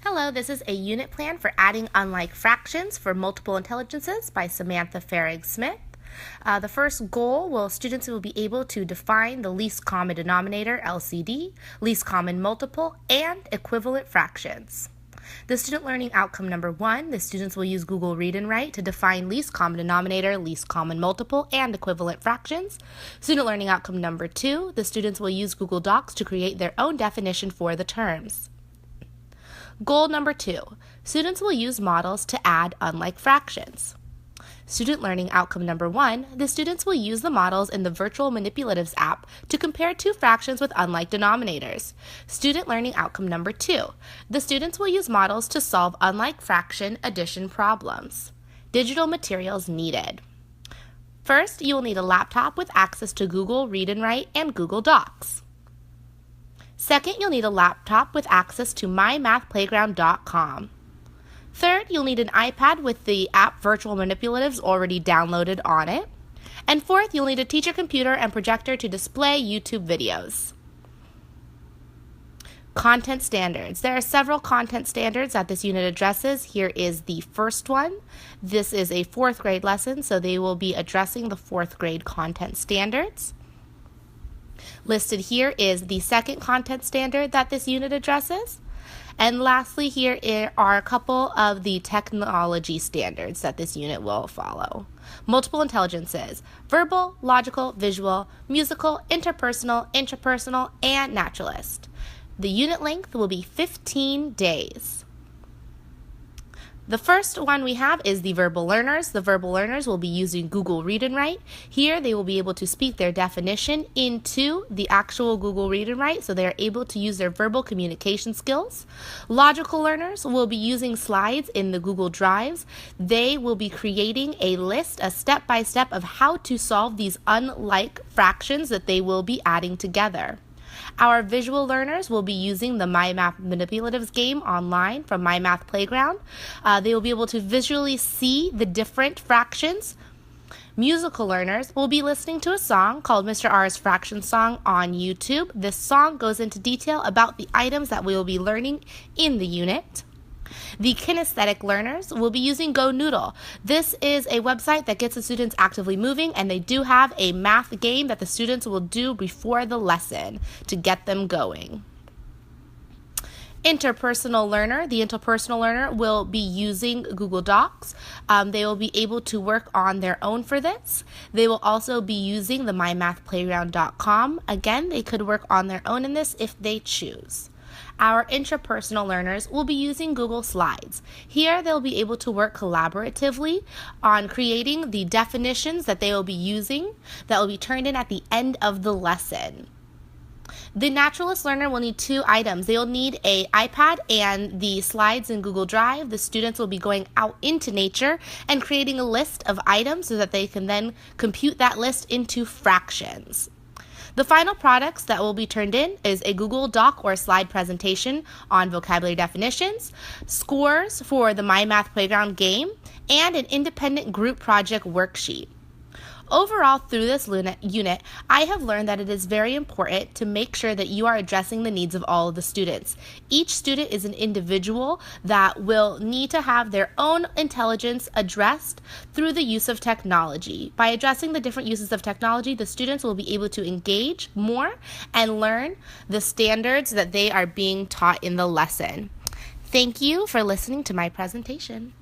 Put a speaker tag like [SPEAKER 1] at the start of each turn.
[SPEAKER 1] Hello, this is a unit plan for adding unlike fractions for multiple intelligences by Samantha Farrig-Smith. The first goal students will be able to define the least common denominator, LCD, least common multiple, and equivalent fractions. The student learning outcome number 1, the students will use Google Read and Write to define least common denominator, least common multiple, and equivalent fractions. Student learning outcome number 2, the students will use Google Docs to create their own definition for the terms. Goal number 2, students will use models to add unlike fractions. Student learning outcome number 1, the students will use the models in the Virtual Manipulatives app to compare two fractions with unlike denominators. Student learning outcome number 2, the students will use models to solve unlike fraction addition problems. Digital materials needed. First, you will need a laptop with access to Google Read and Write and Google Docs. Second, you'll need a laptop with access to mymathplayground.com. Third, you'll need an iPad with the app Virtual Manipulatives already downloaded on it. And fourth, you'll need a teacher computer and projector to display YouTube videos. Content standards. There are several content standards that this unit addresses. Here is the first one. This is a 4th grade lesson, so they will be addressing the 4th grade content standards. Listed here is the second content standard that this unit addresses. And lastly, here are a couple of the technology standards that this unit will follow. Multiple intelligences: verbal, logical, visual, musical, interpersonal, intrapersonal, and naturalist. The unit length will be 15 days. The first one we have is the verbal learners. The verbal learners will be using Google Read and Write. Here they will be able to speak their definition into the actual Google Read and Write, so they are able to use their verbal communication skills. Logical learners will be using slides in the Google Drives. They will be creating a list, a step-by-step of how to solve these unlike fractions that they will be adding together. Our visual learners will be using the My Math Manipulatives game online from My Math Playground. They will be able to visually see the different fractions. Musical learners will be listening to a song called Mr. R's Fraction Song on YouTube. This song goes into detail about the items that we will be learning in the unit. The kinesthetic learners will be using GoNoodle. This is a website that gets the students actively moving, and they do have a math game that the students will do before the lesson to get them going. Interpersonal learner. The interpersonal learner will be using Google Docs. They will be able to work on their own for this. They will also be using the mymathplayground.com. Again, they could work on their own in this if they choose. Our intrapersonal learners will be using Google Slides. Here they'll be able to work collaboratively on creating the definitions that they will be using that will be turned in at the end of the lesson. The naturalist learner will need 2 items. They will need an iPad and the slides in Google Drive. The students will be going out into nature and creating a list of items so that they can then compute that list into fractions. The final products that will be turned in is a Google Doc or slide presentation on vocabulary definitions, scores for the My Math Playground game, and an independent group project worksheet. Overall, through this unit, I have learned that it is very important to make sure that you are addressing the needs of all of the students. Each student is an individual that will need to have their own intelligence addressed through the use of technology. By addressing the different uses of technology, the students will be able to engage more and learn the standards that they are being taught in the lesson. Thank you for listening to my presentation.